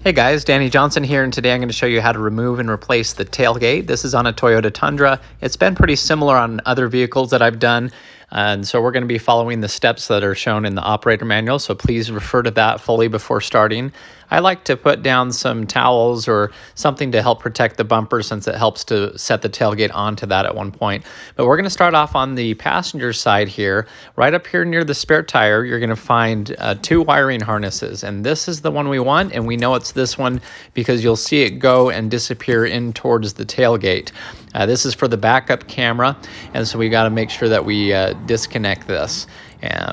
Hey guys, Danny Johnson here, and today I'm going to show you how to remove and replace the tailgate. This is on a Toyota Tundra. It's been pretty similar on other vehicles that I've done, and so we're going to be following the steps that are shown in the operator manual, so please refer to that fully before starting. I like to put down some towels or something to help protect the bumper since it helps to set the tailgate onto that at one point. But we're going to start off on the passenger side here. Right up here near the spare tire, you're going to find two wiring harnesses, and this is the one we want, and we know it's this one because you'll see it go and disappear in towards the tailgate. This is for the backup camera, and so we got to make sure that we disconnect this.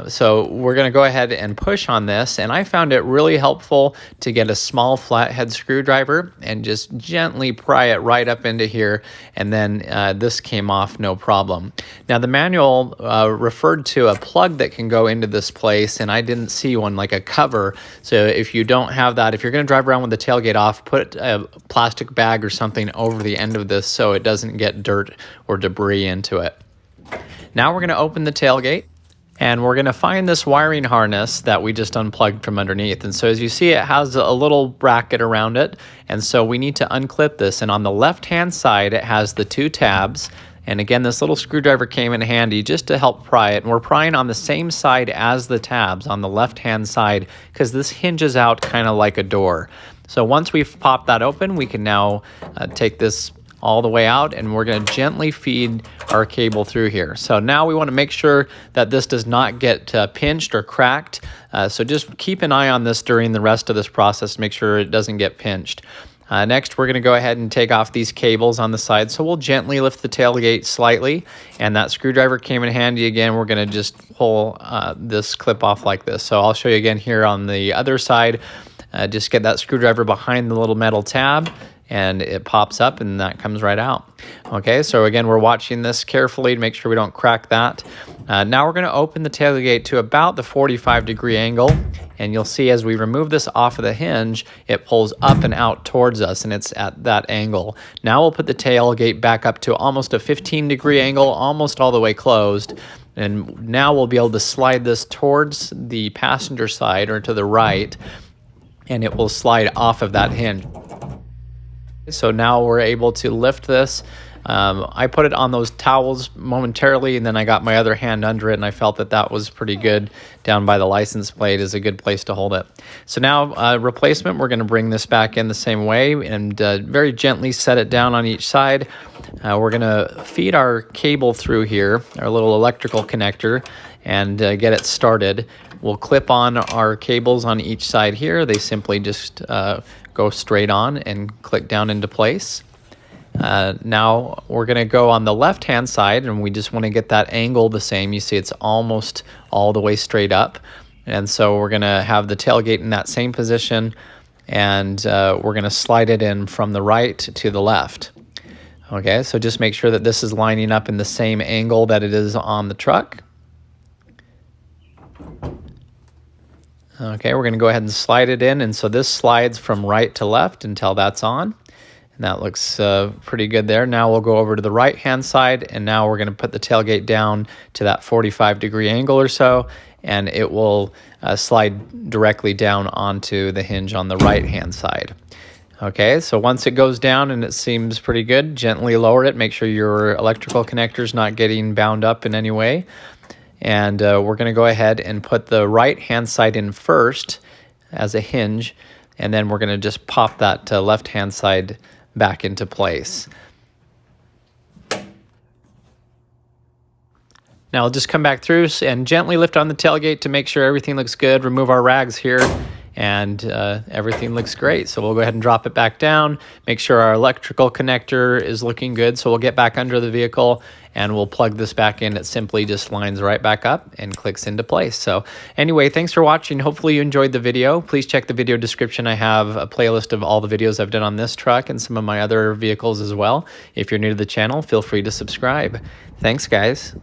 So we're going to go ahead and push on this, and I found it really helpful to get a small flathead screwdriver and just gently pry it right up into here, and then this came off no problem. Now the manual referred to a plug that can go into this place, and I didn't see one, like a cover. So if you don't have that, if you're going to drive around with the tailgate off, put a plastic bag or something over the end of this so it doesn't get dirt or debris into it. Now we're going to open the tailgate, and we're going to find this wiring harness that we just unplugged from underneath. And so as you see, it has a little bracket around it. And so we need to unclip this. And on the left-hand side, it has the two tabs. And again, this little screwdriver came in handy just to help pry it. And we're prying on the same side as the tabs, on the left-hand side, because this hinges out kind of like a door. So once we've popped that open, we can now take this all the way out, and we're going to gently feed our cable through here. So now we want to make sure that this does not get pinched or cracked. So just keep an eye on this during the rest of this process to make sure it doesn't get pinched. Next, we're going to go ahead and take off these cables on the side. So we'll gently lift the tailgate slightly, and that screwdriver came in handy again. We're going to just pull this clip off like this. So I'll show you again here on the other side. Just get that screwdriver behind the little metal tab, and it pops up, and that comes right out. Okay, so again, we're watching this carefully to make sure we don't crack that. Now we're going to open the tailgate to about the 45-degree angle, and you'll see as we remove this off of the hinge, it pulls up and out towards us, and it's at that angle. Now we'll put the tailgate back up to almost a 15-degree angle, almost all the way closed. And now we'll be able to slide this towards the passenger side or to the right, and it will slide off of that hinge. So now we're able to lift this. I put it on those towels momentarily, and then I got my other hand under it, and I felt that that was pretty good. Down by the license plate is a good place to hold it. So now replacement, we're going to bring this back in the same way and very gently set it down on each side. We're going to feed our cable through here, our little electrical connector, and get it started. We'll clip on our cables on each side here. They simply just go straight on and click down into place. Now we're going to go on the left-hand side, and we just want to get that angle the same. You see it's almost all the way straight up. And so we're going to have the tailgate in that same position, and we're going to slide it in from the right to the left. Okay, so just make sure that this is lining up in the same angle that it is on the truck. Okay, we're going to go ahead and slide it in, and so this slides from right to left until that's on, and that looks pretty good there. Now we'll go over to the right-hand side, and now we're going to put the tailgate down to that 45-degree angle or so, and it will slide directly down onto the hinge on the right-hand side. Okay, so once it goes down and it seems pretty good, gently lower it. Make sure your electrical connector's not getting bound up in any way. And we're going to go ahead and put the right-hand side in first as a hinge, and then we're going to just pop that left-hand side back into place. Now I'll just come back through and gently lift on the tailgate to make sure everything looks good. Remove our rags here, and everything looks great. So we'll go ahead and drop it back down, make sure our electrical connector is looking good. So we'll get back under the vehicle, and we'll plug this back in. It simply just lines right back up and clicks into place. So anyway, thanks for watching. Hopefully you enjoyed the video. Please check the video description. I have a playlist of all the videos I've done on this truck and some of my other vehicles as well. If you're new to the channel, feel free to subscribe. Thanks, guys.